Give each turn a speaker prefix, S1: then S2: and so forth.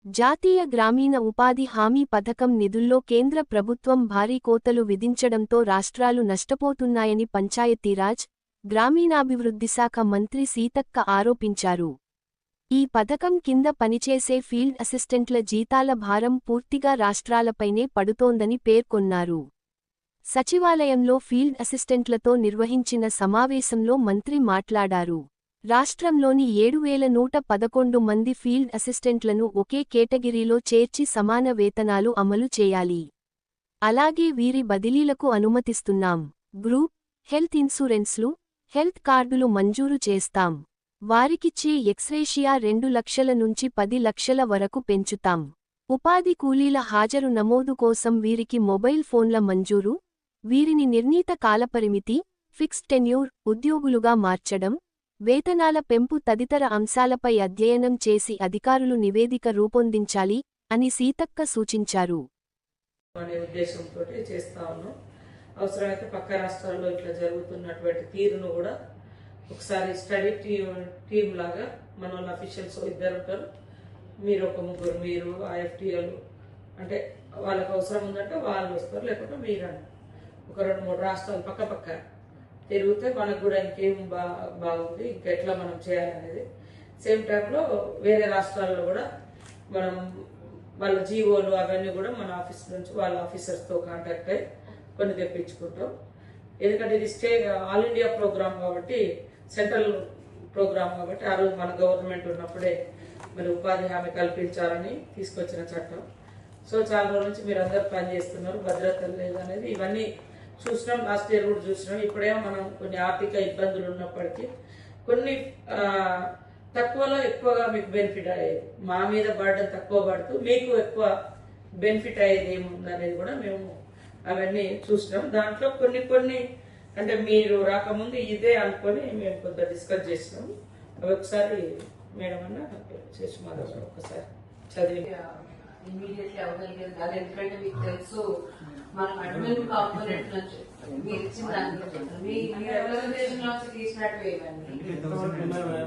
S1: జాతీయ గ్రామీణ ఉపాధి హామీ పథకం నిధుల్లో కేంద్ర ప్రభుత్వం భారీ కోతలు విధించడంతో రాష్ట్రాలు నష్టపోతున్నాయని పంచాయతీరాజ్, గ్రామీణాభివృద్ధిశాఖ మంత్రి సీతక్క ఆరోపించారు. ఈ పథకం కింద పనిచేసే ఫీల్డ్ అసిస్టెంట్ల జీతాల భారం పూర్తిగా రాష్ట్రాలపైనే పడుతోందని పేర్కొన్నారు. సచివాలయంలో ఫీల్డ్ అసిస్టెంట్లతో నిర్వహించిన సమావేశంలో మంత్రి మాట్లాడారు. రాష్ట్రంలోని 7,111 మంది ఫీల్డ్ అసిస్టెంట్లను ఒకే కేటగిరీలో చేర్చి సమాన వేతనాలు అమలు చేయాలి. అలాగే వీరి బదిలీలకు అనుమతిస్తున్నాం. గ్రూప్ హెల్త్ ఇన్సూరెన్స్లు, హెల్త్ కార్డులు మంజూరు చేస్తాం. వారికిచ్చే ఎక్స్రేషియా 2 లక్షల నుంచి 10 లక్షల వరకు పెంచుతాం. ఉపాధి కూలీల హాజరు నమోదు కోసం వీరికి మొబైల్ ఫోన్ల మంజూరు, వీరిని నిర్ణీత కాలపరిమితి, ఫిక్స్డ్ టెన్యూర్ ఉద్యోగులుగా మార్చడం, వేతనాల పెంపు తదితర అంశాలపై అధ్యయనం చేసి అధికారులు నివేదిక రూపొందించాలి అని సీతక్క సూచించారు.
S2: అనే ఉద్దేశంతో చేస్తా ఉన్నాం. అవసరమైతే పక్క రాష్ట్రాల్లో ఇట్లా జరుగుతున్నటువంటి తీరును కూడా ఒకసారి స్టడీ టీమ్ లాగా మన అఫీషియల్స్ ఇద్దరు ఉంటారు, మీరు ఒక ముగ్గురు, మీరు IFTలు అంటే వాళ్ళకి అవసరం ఉందంటే వాళ్ళు వస్తారు, లేకపోతే మీరు ఒక 2-3 రాష్ట్రాలు పక్క పక్క తిరిగితే మనకు కూడా ఇంకేం బాగుంది, ఇంకా ఎట్లా మనం చేయాలనేది. సేమ్ టైంలో వేరే రాష్ట్రాల్లో కూడా మనం వాళ్ళ జీవోలు అవన్నీ కూడా మన ఆఫీస్ నుంచి వాళ్ళ ఆఫీసర్స్తో కాంటాక్ట్ అయ్యి కొన్ని తెప్పించుకుంటాం. ఎందుకంటే ఇది ఆల్ ఇండియా ప్రోగ్రామ్ కాబట్టి, సెంట్రల్ ప్రోగ్రామ్ కాబట్టి ఆ రోజు మన గవర్నమెంట్ ఉన్నప్పుడే మరి ఉపాధి హామీ కల్పించాలని తీసుకొచ్చిన చట్టం. సో చాలా రోజుల నుంచి మీరు అందరూ పనిచేస్తున్నారు, భద్రత లేదు అనేది ఇవన్నీ చూసినాం. లాస్ట్ ఇయర్ కూడా చూసినాం. ఇప్పుడేమో మనం కొన్ని ఆర్థిక ఇబ్బందులు ఉన్నప్పటికీ కొన్ని తక్కువలో ఎక్కువగా మీకు బెనిఫిట్ అయ్యేది, మా మీద బర్డెన్ తక్కువ పడుతూ మీకు ఎక్కువ బెనిఫిట్ అయ్యేది ఏముందనేది కూడా మేము అవన్నీ చూసినాం. దాంట్లో కొన్ని అంటే మీరు రాకముందు ఇదే అనుకొని మేము కొంత డిస్కస్ చేసినాం. అవి ఒకసారి మేడం అన్న చేసి మా దగ్గర ఒకసారి చదివి
S3: ఇమీడియట్లీ అవ్వగలిగేది కాదు. ఎందుకంటే మీకు తెలుసు మనం అడ్మిన్ కాంపోనెంట్ నుంచి మీరు ఇచ్చిన దానికి మీ రిప్రజెంటేషన్ లో తీసినట్టు ఇవన్నీ